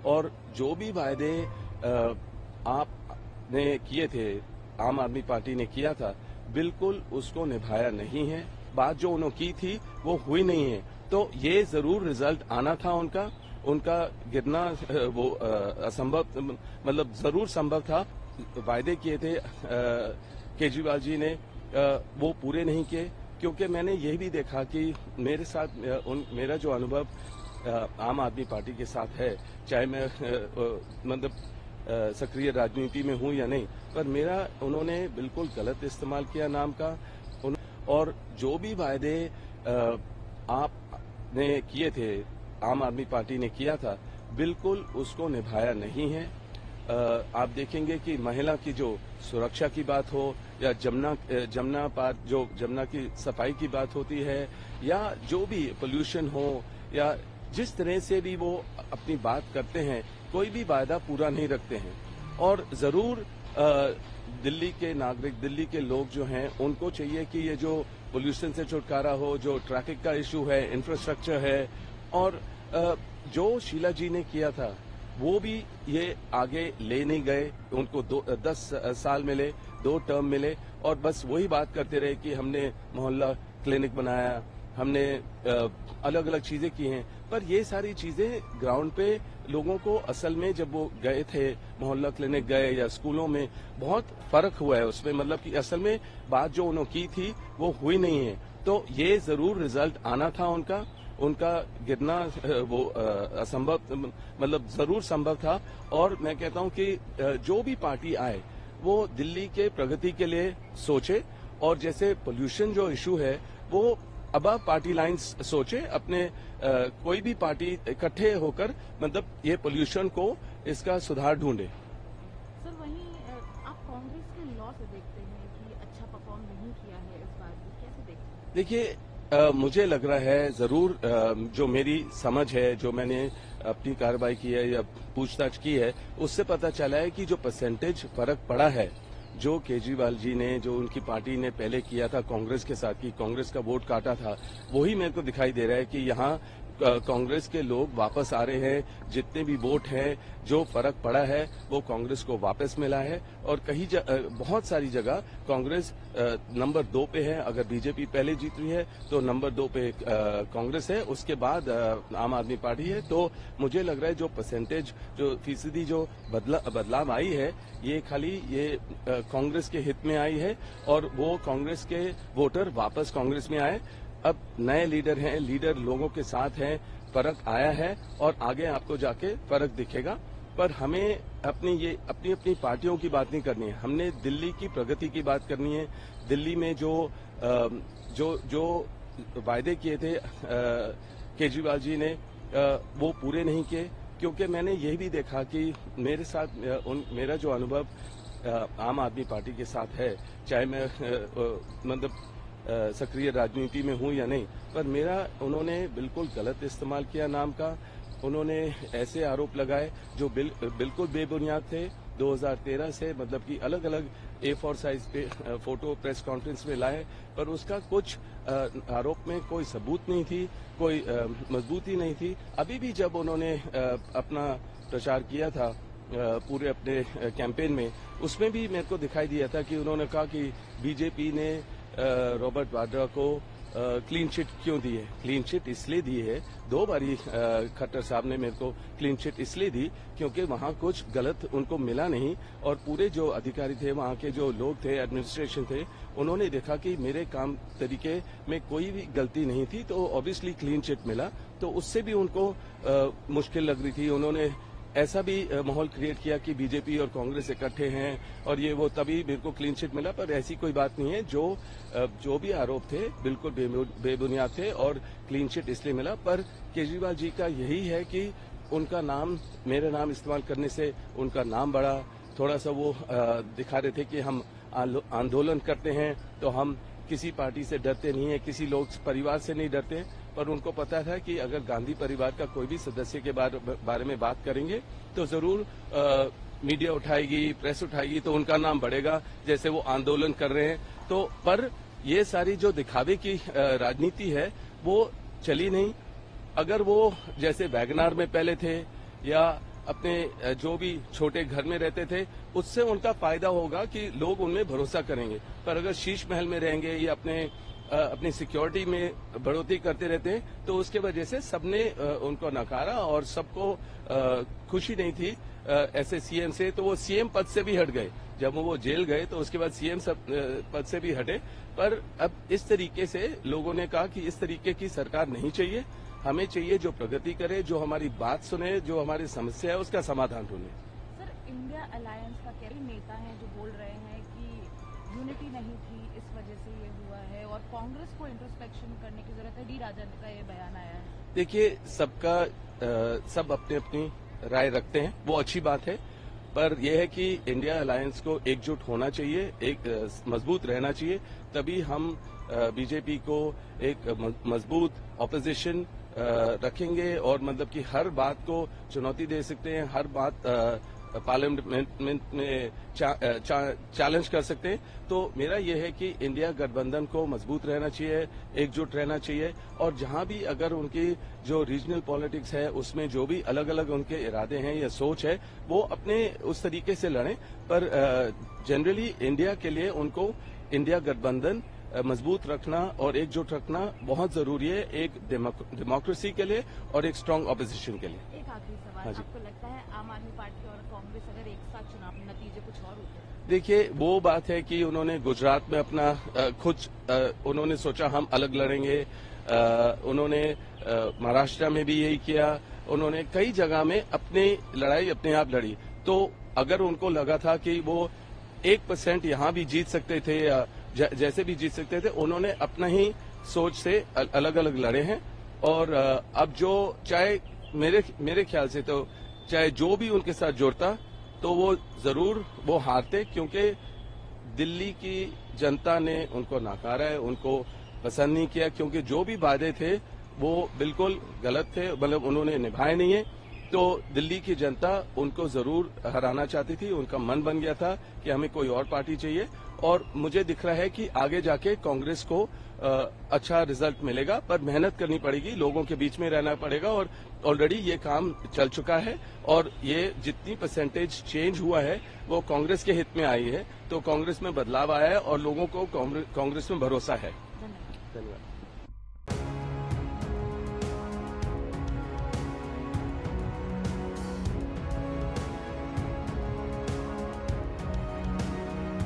और जो भी वायदे आपने किए थे, आम आदमी पार्टी ने किया था, बिल्कुल उसको निभाया नहीं है। बात जो उन्होंने की थी वो हुई नहीं है। तो ये जरूर रिजल्ट आना था उनका गिरना वो असंभव, मतलब जरूर संभव था। वायदे किए थे केजरीवाल जी ने, वो पूरे नहीं किए। क्योंकि मैंने ये भी देखा कि मेरे साथ मेरा जो अनुभव आम आदमी पार्टी के साथ है, चाहे मैं मतलब सक्रिय राजनीति में हूं या नहीं, पर मेरा उन्होंने बिल्कुल गलत इस्तेमाल किया नाम का। और जो भी वायदे आपने किए थे, आम आदमी पार्टी ने किया था, बिल्कुल उसको निभाया नहीं है। आप देखेंगे कि महिला की जो सुरक्षा की बात हो, या जमुना पार जो जमुना की सफाई की बात होती है, या जो भी पोल्यूशन हो, या जिस तरह से भी वो अपनी बात करते हैं, कोई भी वायदा पूरा नहीं रखते हैं। और जरूर दिल्ली के नागरिक, दिल्ली के लोग जो हैं, उनको चाहिए कि ये जो पोल्यूशन से छुटकारा हो, जो ट्रैफिक का इशू है, इंफ्रास्ट्रक्चर है, और जो शीला जी ने किया था वो भी ये आगे ले नहीं गए। उनको 10 साल मिले, 2 टर्म मिले, और बस वही बात करते रहे कि हमने मोहल्ला क्लिनिक बनाया, हमने अलग अलग चीजें की हैं। पर ये सारी चीजें ग्राउंड पे लोगों को असल में जब वो गए थे, मोहल्ला क्लिनिक गए या स्कूलों में, बहुत फर्क हुआ है उसमें। मतलब कि असल में बात जो उन्होंने की थी वो हुई नहीं है। तो ये जरूर रिजल्ट आना था उनका गिरना वो असंभव, मतलब जरूर संभव था। और मैं कहता हूं कि जो भी पार्टी आए वो दिल्ली के प्रगति के लिए सोचे, और जैसे पोल्यूशन जो इशू है वो अब पार्टी लाइंस सोचे, अपने कोई भी पार्टी इकट्ठे होकर मतलब ये पोल्यूशन को, इसका सुधार ढूंढे। सर, वहीं आप कांग्रेस के लॉ से देखते हैं कि अच्छा परफॉर्म नहीं किया है इस बार भी, कैसे देखते हैं? देखिए, मुझे लग रहा है जरूर, जो मेरी समझ है, जो मैंने अपनी कार्रवाई की है या पूछताछ की है, उससे पता चला है कि जो परसेंटेज फर्क पड़ा है, जो केजरीवाल जी ने, जो उनकी पार्टी ने पहले किया था कांग्रेस के साथ, कि कांग्रेस का वोट काटा था, वही मेरे को दिखाई दे रहा है कि यहाँ कांग्रेस के लोग वापस आ रहे हैं। जितने भी वोट हैं, जो फर्क पड़ा है वो कांग्रेस को वापस मिला है। और कहीं बहुत सारी जगह कांग्रेस नंबर 2 पे है। अगर बीजेपी पहले जीत रही है तो नंबर 2 पे कांग्रेस है, उसके बाद आम आदमी पार्टी है। तो मुझे लग रहा है जो परसेंटेज, जो फीसदी जो बदलाव आई है, ये खाली ये कांग्रेस के हित में आई है, और वो कांग्रेस के वोटर वापस कांग्रेस में आए। अब नए लीडर हैं, लीडर लोगों के साथ हैं, फर्क आया है, और आगे आपको जाके फर्क दिखेगा। पर हमें अपनी पार्टियों की बात नहीं करनी है, हमने दिल्ली की प्रगति की बात करनी है। दिल्ली में जो वायदे किए थे केजरीवाल जी ने, वो पूरे नहीं किए। क्योंकि मैंने ये भी देखा कि मेरे साथ मेरा जो अनुभव आम आदमी पार्टी के साथ है, चाहे मैं मतलब सक्रिय राजनीति में हूं या नहीं, पर मेरा उन्होंने बिल्कुल गलत इस्तेमाल किया नाम का। उन्होंने ऐसे आरोप लगाए जो बिल्कुल बेबुनियाद थे। 2013 से मतलब कि अलग अलग A4 साइज पे फोटो प्रेस कॉन्फ्रेंस में लाए, पर उसका कुछ आरोप में कोई सबूत नहीं थी, कोई मजबूती नहीं थी। अभी भी जब उन्होंने अपना प्रचार किया था पूरे अपने कैंपेन में, उसमें भी मेरे को दिखाई दिया था कि उन्होंने कहा कि बीजेपी ने रॉबर्ट वाड्रा को क्लीन चिट क्यों दी है। क्लीन चिट इसलिए दी है, 2 बारी खट्टर साहब ने मेरे को क्लीन चिट इसलिए दी क्योंकि वहां कुछ गलत उनको मिला नहीं, और पूरे जो अधिकारी थे, वहां के जो लोग थे, एडमिनिस्ट्रेशन थे, उन्होंने देखा कि मेरे काम तरीके में कोई भी गलती नहीं थी, तो ऑब्वियसली क्लीन चिट मिला। तो उससे भी उनको मुश्किल लग रही थी। उन्होंने ऐसा भी माहौल क्रिएट किया कि बीजेपी और कांग्रेस इकट्ठे हैं और ये वो, तभी मेरे को क्लीन चिट मिला। पर ऐसी कोई बात नहीं है। जो भी आरोप थे बिल्कुल बेबुनियाद थे, और क्लीन चिट इसलिए मिला। पर केजरीवाल जी का यही है कि उनका नाम, मेरा नाम इस्तेमाल करने से उनका नाम बढ़ा। थोड़ा सा वो दिखा रहे थे कि हम आंदोलन करते हैं तो हम किसी पार्टी से डरते नहीं है, किसी लोग परिवार से नहीं डरते। पर उनको पता था कि अगर गांधी परिवार का कोई भी सदस्य के बारे में बात करेंगे तो जरूर मीडिया उठाएगी, प्रेस उठाएगी, तो उनका नाम बढ़ेगा, जैसे वो आंदोलन कर रहे हैं। तो पर ये सारी जो दिखावे की राजनीति है वो चली नहीं। अगर वो जैसे वैगनार में पहले थे, या अपने जो भी छोटे घर में रहते थे उससे उनका फायदा होगा कि लोग उनमें भरोसा करेंगे। पर अगर शीश महल में रहेंगे या अपनी सिक्योरिटी में बढ़ोतरी करते रहते हैं तो उसके वजह से सबने उनको नकारा और सबको खुशी नहीं थी ऐसे सीएम से, तो वो सीएम पद से भी हट गए। जब वो जेल गए तो उसके बाद सीएम पद से भी हटे। पर अब इस तरीके से लोगों ने कहा कि इस तरीके की सरकार नहीं चाहिए, हमें चाहिए जो प्रगति करे, जो हमारी बात सुने, जो हमारी समस्या है उसका समाधान ढूंढे। सर, इंडिया अलायंस का कई नेता हैं जो बोल रहे हैं कि यूनिटी नहीं थी, इस वजह से ये हुआ है और कांग्रेस को इंट्रोस्पेक्शन करने की जरूरत है। डी राजा का ये बयान आया है। देखिए, सब अपनी अपनी राय रखते हैं, वो अच्छी बात है, पर यह है कि इंडिया अलायंस को एकजुट होना चाहिए, एक मजबूत रहना चाहिए, तभी हम बीजेपी को एक मजबूत ऑपोजिशन रखेंगे और मतलब कि हर बात को चुनौती दे सकते हैं, हर बात पार्लियामेंट में चैलेंज कर सकते हैं। तो मेरा यह है कि इंडिया गठबंधन को मजबूत रहना चाहिए, एकजुट रहना चाहिए और जहां भी अगर उनकी जो रीजनल पॉलिटिक्स है उसमें जो भी अलग अलग उनके इरादे हैं या सोच है वो अपने उस तरीके से लड़ें। पर जनरली इंडिया के लिए उनको इंडिया गठबंधन मजबूत रखना और एकजुट रखना बहुत जरूरी है, एक डेमोक्रेसी के लिए और एक स्ट्रांग ऑपोजिशन के लिए। एक आखिरी सवाल, हाँ जी। आपको लगता है आम आदमी पार्टी और कांग्रेस अगर एक साथ चुनाव नतीजे कुछ और होते? देखिए, वो बात है कि उन्होंने गुजरात में अपना उन्होंने सोचा हम अलग लड़ेंगे, उन्होंने महाराष्ट्र में भी यही किया, उन्होंने कई जगह में अपनी लड़ाई अपने आप लड़ी। तो अगर उनको लगा था कि वो 1% यहां भी जीत सकते थे या जैसे भी जीत सकते थे, उन्होंने अपना ही सोच से अलग अलग लड़े हैं। और अब जो चाहे मेरे ख्याल से तो चाहे जो भी उनके साथ जुड़ता तो वो जरूर वो हारते, क्योंकि दिल्ली की जनता ने उनको नकारा है, उनको पसंद नहीं किया, क्योंकि जो भी वादे थे वो बिल्कुल गलत थे, मतलब उन्होंने निभाए नहीं है। तो दिल्ली की जनता उनको जरूर हराना चाहती थी, उनका मन बन गया था कि हमें कोई और पार्टी चाहिए और मुझे दिख रहा है कि आगे जाके कांग्रेस को अच्छा रिजल्ट मिलेगा, पर मेहनत करनी पड़ेगी, लोगों के बीच में रहना पड़ेगा और ऑलरेडी ये काम चल चुका है और ये जितनी परसेंटेज चेंज हुआ है वो कांग्रेस के हित में आई है। तो कांग्रेस में बदलाव आया है और लोगों को कांग्रेस में भरोसा है। धन्यवाद। धन्यवाद।